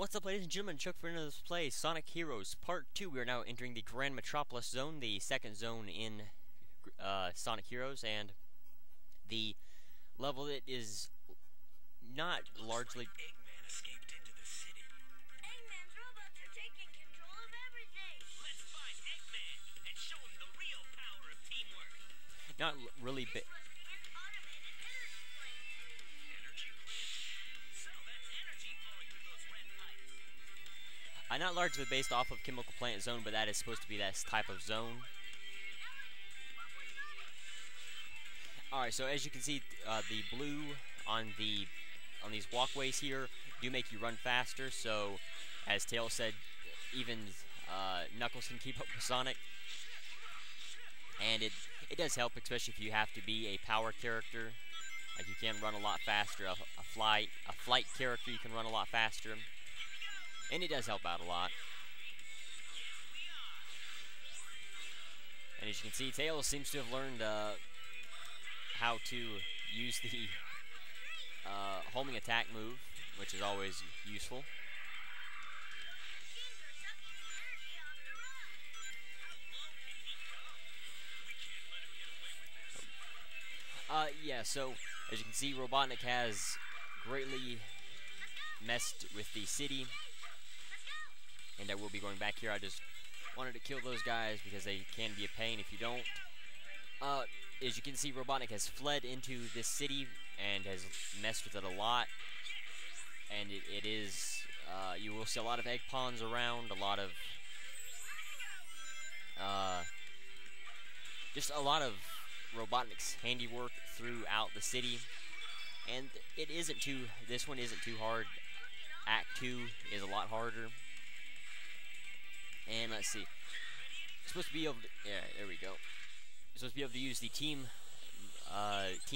What's up, ladies and gentlemen? chuckfinleLP, Sonic Heroes Part 2. We are now entering the Grand Metropolis Zone, the second zone in Sonic Heroes, and the level that is not largely... Eggman escaped into the city. Eggman's robots are taking control of everything. Let's find Eggman and show him the real power of teamwork. Not really big. This must be an automated energy plant. Energy plant? So that's energy flowing through those red pipes. Not largely based off of Chemical Plant Zone, but that is supposed to be that type of zone. Alright, so as you can see, the blue on these walkways here do make you run faster, so as Tails said, even Knuckles can keep up with Sonic. And it does help, especially if you have to be a power character. Like, you can run a lot faster. A flight character, you can run a lot faster. And it does help out a lot. And as you can see, Tails seems to have learned how to use the homing attack move, which is always useful. Yeah, so as you can see, Robotnik has greatly messed with the city. And I will be going back here. I just wanted to kill those guys because they can be a pain if you don't. As you can see, Robotnik has fled into this city and has messed with it a lot. And it is, you will see a lot of egg pawns around, a lot of, just a lot of Robotnik's handiwork throughout the city. And it isn't this one isn't too hard. Act 2 is a lot harder. And let's see. You're supposed to be able to, yeah, there we go. You're supposed to be able to use the team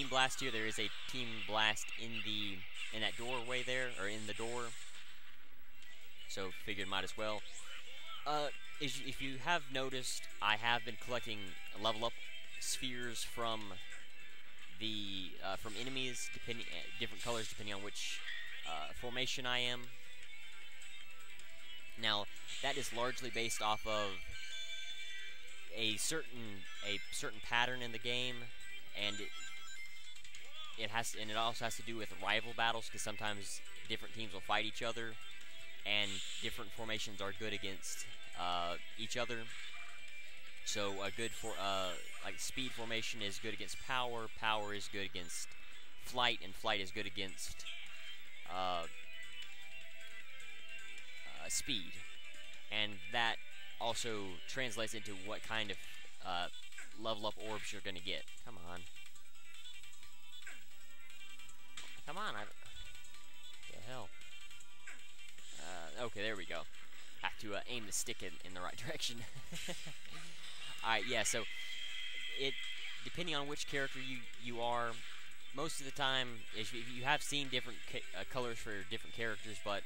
blast here. There is a team blast in that doorway there, or in the door. So figured might as well. If you have noticed, I have been collecting level up spheres from from enemies, different colors depending on which formation I am. Now, that is largely based off of a certain pattern in the game, and it also has to do with rival battles, because sometimes different teams will fight each other, and different formations are good against each other. So a good like speed formation is good against power. Power is good against flight, and flight is good against speed, and that also translates into what kind of level up orbs you're gonna get. Come on, what the hell? Okay, there we go. Have to aim the stick in the right direction. Alright, yeah, so depending on which character you are, most of the time, if you have seen different colors for different characters, but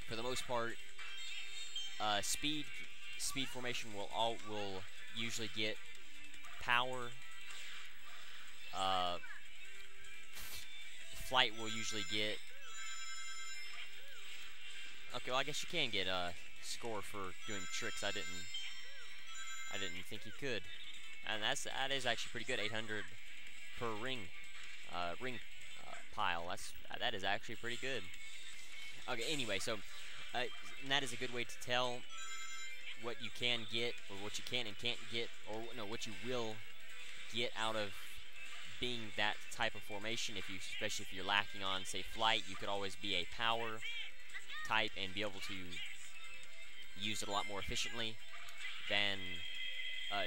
for the most part, speed formation will usually get power. Flight will usually get. Okay, well, I guess you can get a score for doing tricks. I didn't think you could, and that is actually pretty good. 800 per ring pile. That is actually pretty good. Okay, anyway, so and that is a good way to tell what you can get, or what you can and can't get, or no, what you will get out of being that type of formation. Especially if you're lacking on, say, flight, you could always be a power type and be able to use it a lot more efficiently than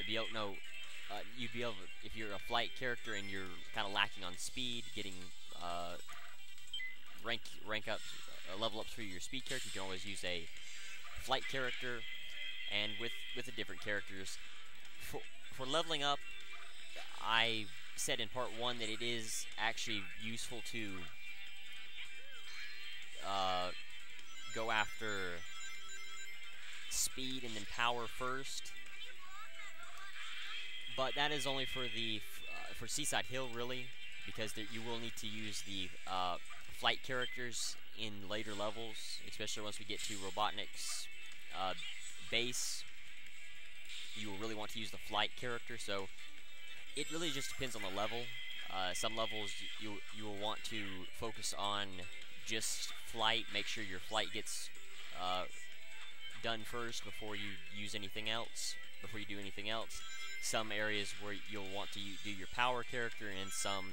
you'd be able to, if you're a flight character and you're kind of lacking on speed, getting rank up, level ups for your speed character, you can always use a flight character. And with the different characters, for leveling up, I said in part 1 that it is actually useful to go after speed and then power first. But that is only for for Seaside Hill, really, because you will need to use the flight characters in later levels, especially once we get to Robotnik's base. You will really want to use the flight character, so it really just depends on the level. Some levels you will want to focus on just flight, make sure your flight gets done first before you use anything else, before you do anything else. Some areas where you'll want to do your power character, and some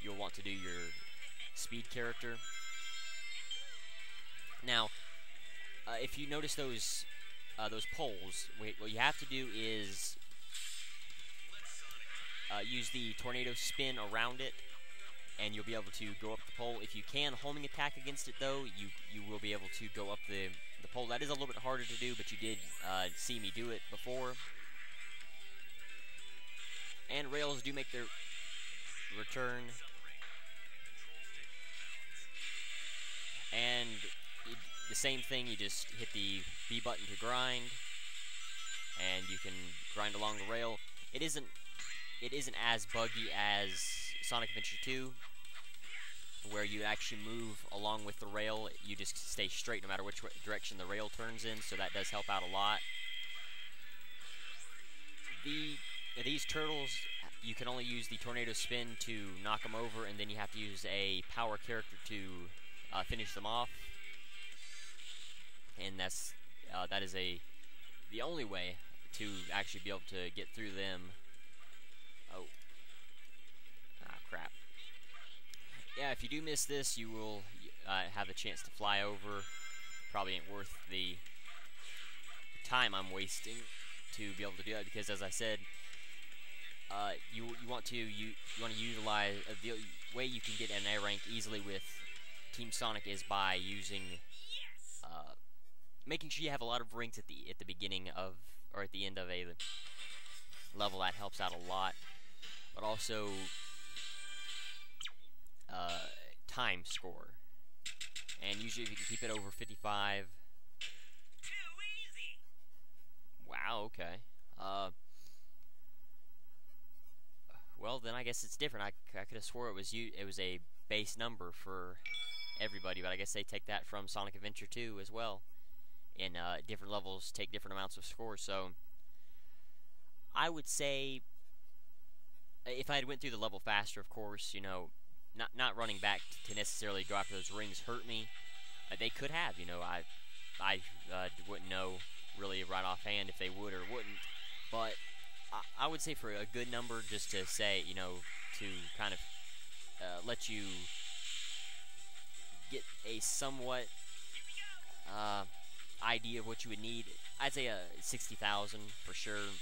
you'll want to do your speed character. Now, if you notice those poles, what you have to do is use the tornado spin around it, and you'll be able to go up the pole. If you can homing attack against it, though, you will be able to go up the pole. That is a little bit harder to do, but you did see me do it before. And rails do make their return. And the same thing, you just hit the B button to grind, and you can grind along the rail. It isn't as buggy as Sonic Adventure 2, where you actually move along with the rail. You just stay straight no matter which direction the rail turns in, so that does help out a lot. These turtles, you can only use the tornado spin to knock them over, and then you have to use a power character to finish them off. And that is the only way to actually be able to get through them. Oh. Ah, crap. Yeah, if you do miss this, you will have a chance to fly over. Probably ain't worth the time I'm wasting to be able to do that, because as I said, you want to utilize the way you can get an A rank easily with Team Sonic is by using making sure you have a lot of rings at the beginning of, or at the end of a level. That helps out a lot. But also time score, and usually if you can keep it over 55. Too easy. Wow. Okay. Well, then I guess it's different. I could have swore it was a base number for everybody, but I guess they take that from Sonic Adventure 2 as well. And different levels take different amounts of score. So I would say, if I had went through the level faster, of course, you know, not running back to necessarily go after those rings hurt me. They could have, you know, I wouldn't know really right offhand if they would or wouldn't. But I would say for a good number, just to say, you know, to kind of let you get a somewhat idea of what you would need, I'd say 60,000 for sure.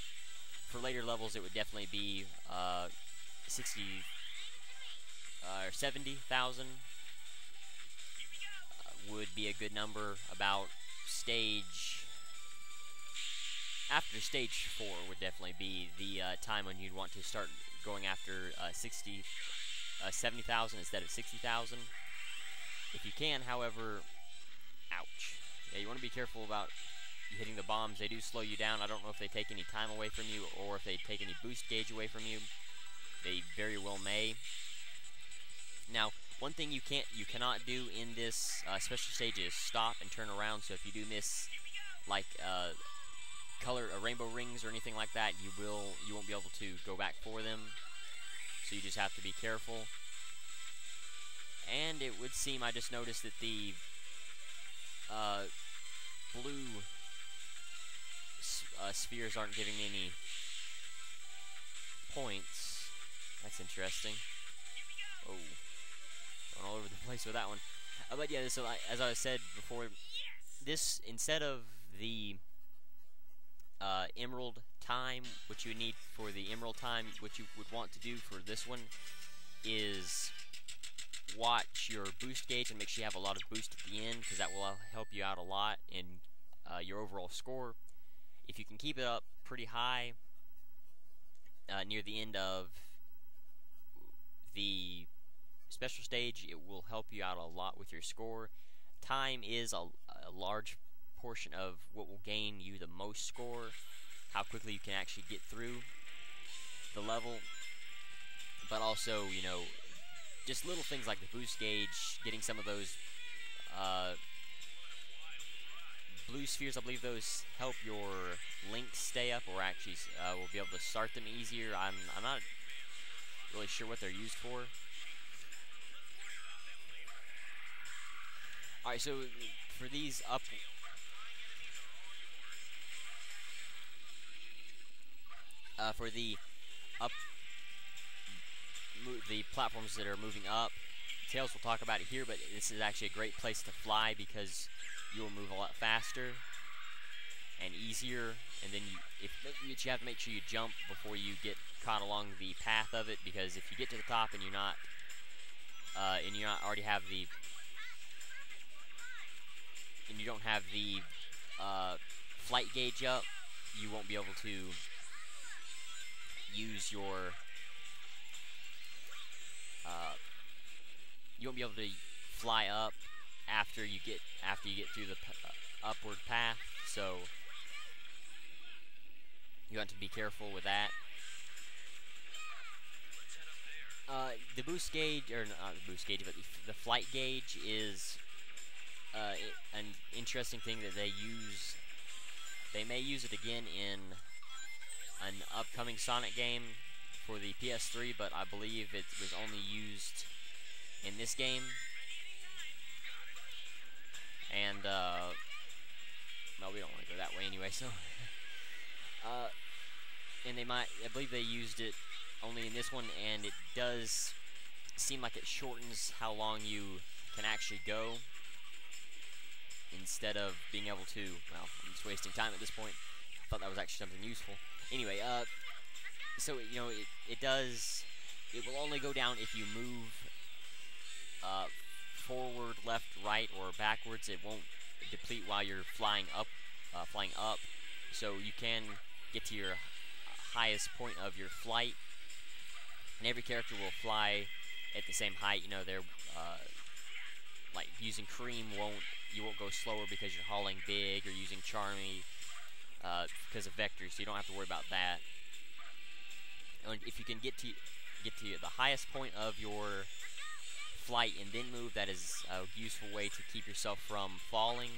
For later levels, it would definitely be 60 or 70,000 would be a good number. About after stage 4 would definitely be the time when you'd want to start going after 70,000 instead of 60,000. If you can, however, ouch. Yeah, you want to be careful about hitting the bombs. They do slow you down. I don't know if they take any time away from you or if they take any boost gauge away from you. They very well may. Now, one thing you cannot do in this special stage is stop and turn around. So if you do miss, like rainbow rings or anything like that, you won't be able to go back for them. So you just have to be careful. And it would seem, I just noticed that the blue spheres aren't giving me any points. That's interesting. Oh, going all over the place with that one. But yeah, so as I said before, this, instead of the emerald time, what you would need for the emerald time, what you would want to do for this one is watch your boost gauge and make sure you have a lot of boost at the end, because that will help you out a lot in your overall score. If you can keep it up pretty high near the end of the special stage, it will help you out a lot with your score. Time is a large portion of what will gain you the most score, how quickly you can actually get through the level. But also, you know, just little things like the boost gauge, getting some of those blue spheres, I believe those help your links stay up, or actually will be able to start them easier. I'm not really sure what they're used for. Alright, so for these for the platforms that are moving up, Tails will talk about it here, but this is actually a great place to fly because you will move a lot faster and easier. And then you have to make sure you jump before you get caught along the path of it, because if you get to the top and you're not already have the and you don't have the flight gauge up, you won't be able to use your you won't be able to fly up after you get through the upward path. So you have to be careful with that. The boost gauge, or not the boost gauge, but the flight gauge is an interesting thing that they use. They may use it again in an upcoming Sonic game for the PS3, but I believe it was only used in this game. And well, we don't want to go that way anyway, so and I believe they used it only in this one, and it does seem like it shortens how long you can actually go, instead of being able to, well, I'm just wasting time at this point. I thought that was actually something useful. Anyway, so, you know, it will only go down if you move forward, left, right, or backwards. It won't deplete while you're flying up, so you can get to your highest point of your flight, and every character will fly at the same height. You know, they're like using Cream you won't go slower because you're hauling big, or using Charmy because of vectors, so you don't have to worry about that. And if you can get to the highest point of your flight and then move, that is a useful way to keep yourself from falling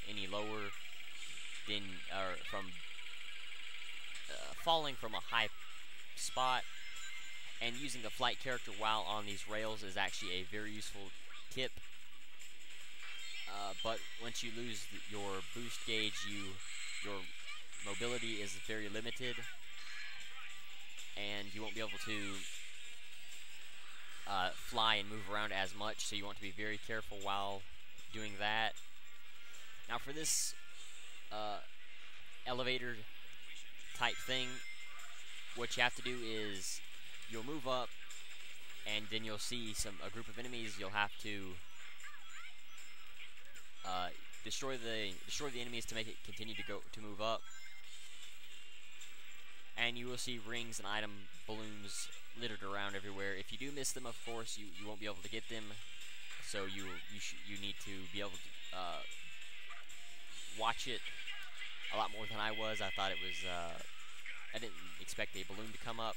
any lower than, or from falling from a high spot. And using the flight character while on these rails is actually a very useful tip. But once you lose your boost gauge, your mobility is very limited, and you won't be able to fly and move around as much, so you want to be very careful while doing that. Now for this elevator type thing, what you have to do is you'll move up, and then you'll see a group of enemies. You'll have to destroy the enemies to make it continue to move up, and you will see rings and item balloons littered around everywhere. If you do miss them, of course, you won't be able to get them. So you need to be able to watch it a lot more than I was. I thought it was I didn't expect a balloon to come up,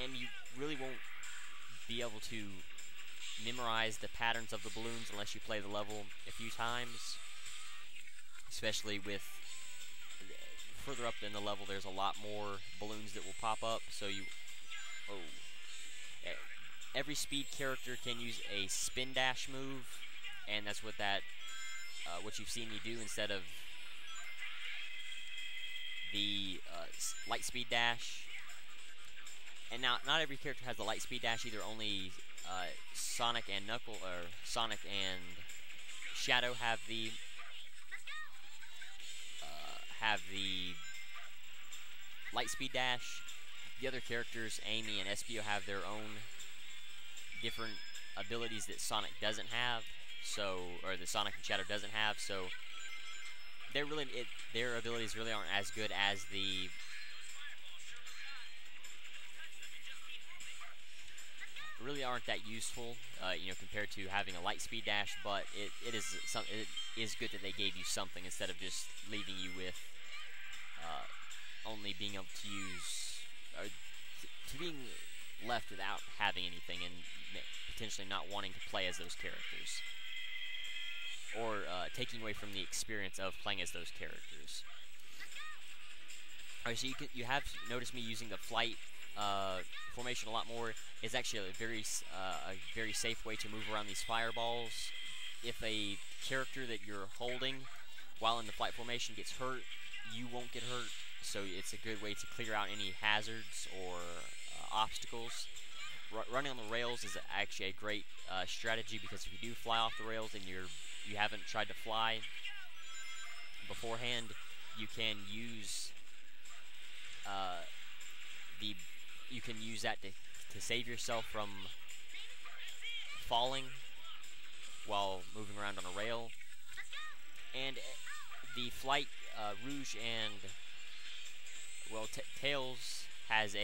and you really won't be able to memorize the patterns of the balloons unless you play the level a few times. Especially with further up in the level, there's a lot more balloons that will pop up. So every speed character can use a spin dash move, and that's what what you've seen me do instead of the light speed dash. And now, not every character has the light speed dash either. Only Sonic and Sonic and Shadow have the light speed dash. The other characters, Amy and Espio, have their own different abilities that Sonic doesn't have. Or that Sonic and Shadow doesn't have. So their abilities really aren't as good as really aren't that useful, you know, compared to having a light speed dash. But it is good that they gave you something instead of just leaving you with only being able to use, left without having anything and potentially not wanting to play as those characters, or taking away from the experience of playing as those characters. Alright, so you have noticed me using the flight formation a lot more. It's actually a very safe way to move around these fireballs. If a character that you're holding while in the flight formation gets hurt, you won't get hurt, so it's a good way to clear out any hazards or obstacles. Running on the rails is actually a great strategy, because if you do fly off the rails and you haven't tried to fly beforehand, you can use that to save yourself from falling while moving around on a rail. And the flight Rouge and Tails has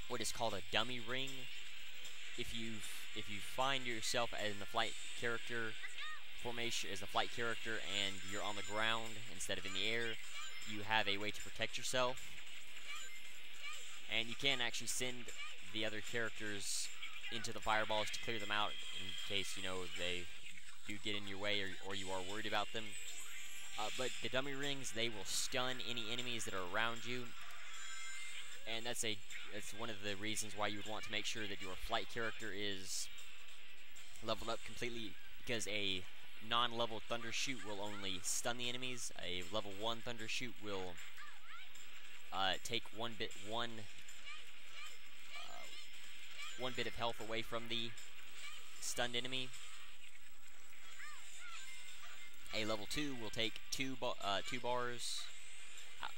what is called a dummy ring. If you find yourself in the flight character formation as a flight character and you're on the ground instead of in the air, you have a way to protect yourself, and you can actually send the other characters into the fireballs to clear them out in case they do get in your way or you are worried about them. But the dummy rings, they will stun any enemies that are around you, and that's one of the reasons why you would want to make sure that your flight character is leveled up completely, because a non-level Thunder Shoot will only stun the enemies. A level 1 Thunder Shoot will take one bit of health away from the stunned enemy. A level 2 will take two bars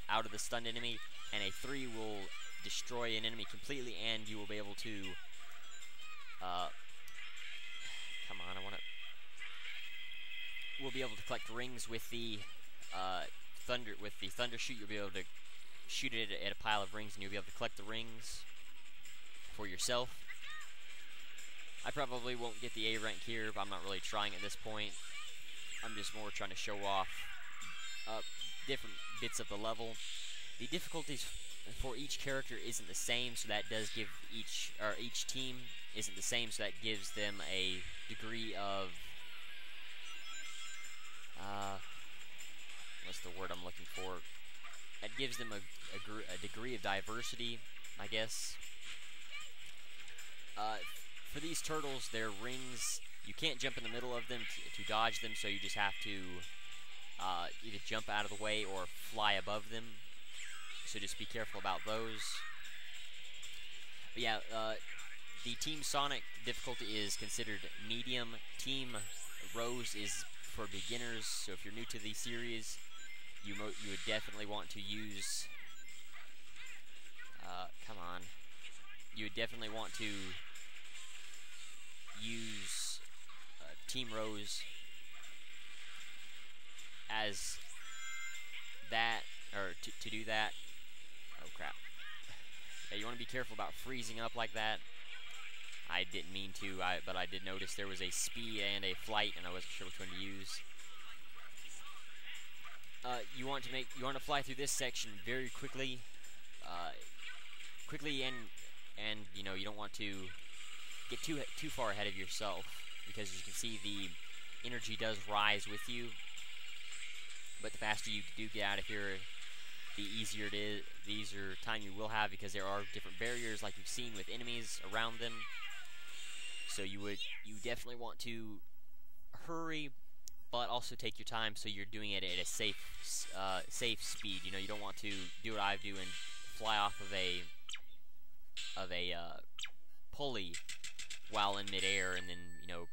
out of the stunned enemy, and a 3 will destroy an enemy completely, and you will be able to we'll be able to collect rings with the Thunder Shoot. You'll be able to shoot it at a pile of rings, and you'll be able to collect the rings for yourself. I probably won't get the A rank here, but I'm not really trying at this point. I'm just more trying to show off different bits of the level. The difficulties for each character isn't the same, so that does give each team isn't the same, so that gives them a degree of what's the word I'm looking for? That gives them a degree of diversity, I guess. For these turtles, their rings, you can't jump in the middle of them to dodge them, so you just have to either jump out of the way or fly above them. So just be careful about those. But yeah, the Team Sonic difficulty is considered medium. Team Rose is for beginners, so if you're new to the series, you would definitely want to use. You would definitely want to use Team Rose as that, or to do that. Oh crap! Yeah, you want to be careful about freezing up like that. I didn't mean to, but I did notice there was a speed and a flight, and I wasn't sure which one to use. You want to fly through this section very quickly, and you don't want to get too far ahead of yourself, because as you can see, the energy does rise with you. But the faster you do get out of here, the easier it is. The easier time you will have, because there are different barriers, like you've seen with enemies around them. So you definitely want to hurry, but also take your time, so you're doing it at a safe speed. You don't want to do what I do and fly off of a pulley while in midair and then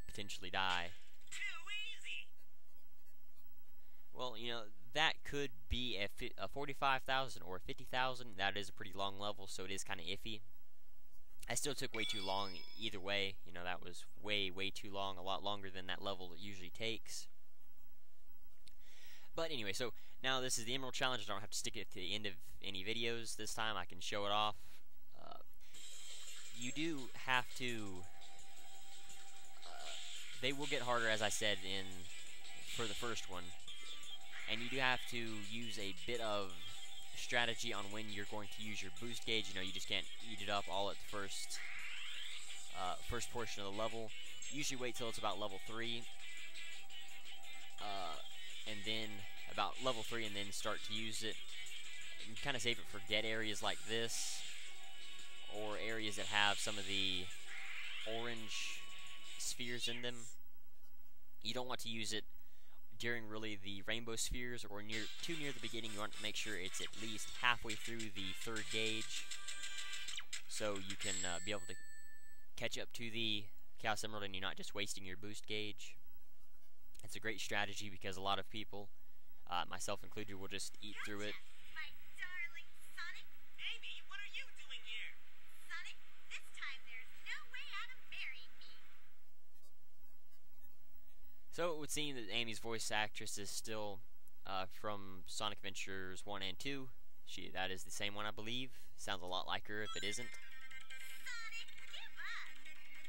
potentially die. Well, that could be a 45,000 or 50,000. That is a pretty long level, so it is kind of iffy. I still took way too long either way. That was way too long, a lot longer than that level usually takes. But anyway, so now this is the Emerald Challenge. I don't have to stick it to the end of any videos this time. I can show it off. You do have to. They will get harder, as I said, for the first one, and you do have to use a bit of strategy on when you're going to use your boost gauge. You know, you just can't eat it up all at the first portion of the level. Usually wait till it's about level 3, and then about level 3, and then start to use it. And kind of save it for dead areas like this, or areas that have some of the orange spheres in them. You don't want to use it during really the rainbow spheres or too near the beginning. You want to make sure it's at least halfway through the 3rd gauge, so you can be able to catch up to the Chaos Emerald and you're not just wasting your boost gauge. It's a great strategy because a lot of people, myself included, will just eat through it. My darling Sonic. Amy, what are you doing here? Sonic, this time there's no way out of burying me. So it would seem that Amy's voice actress is still from Sonic Adventures 1 and 2. That is the same one, I believe. Sounds a lot like her if it isn't. Sonic, give up.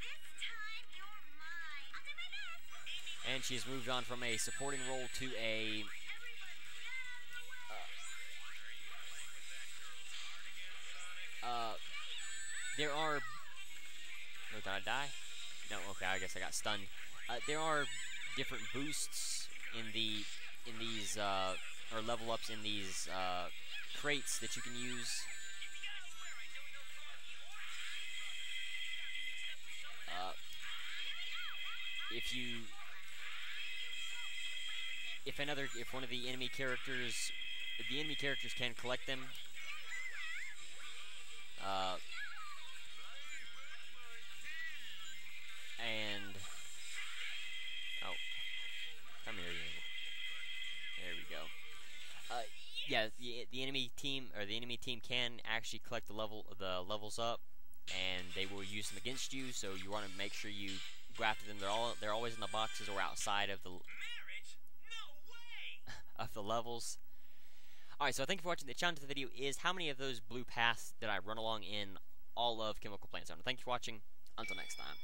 This time you're mine. I'll do my best. And she has moved on from a supporting role to a there are... Oh, did I die? No, okay, I guess I got stunned. There are different boosts in these or level ups in these crates that you can use. If one of the enemy characters, if the enemy characters can collect them, and oh, come here, you. There we go. Yeah, the enemy team can actually collect the levels up, and they will use them against you. So you want to make sure you go after them. They're always in the boxes or outside of the Marriage? No way! of the levels. Alright, so thank you for watching. The challenge of the video is how many of those blue paths did I run along in all of Chemical Plant Zone. Thank you for watching. Until next time.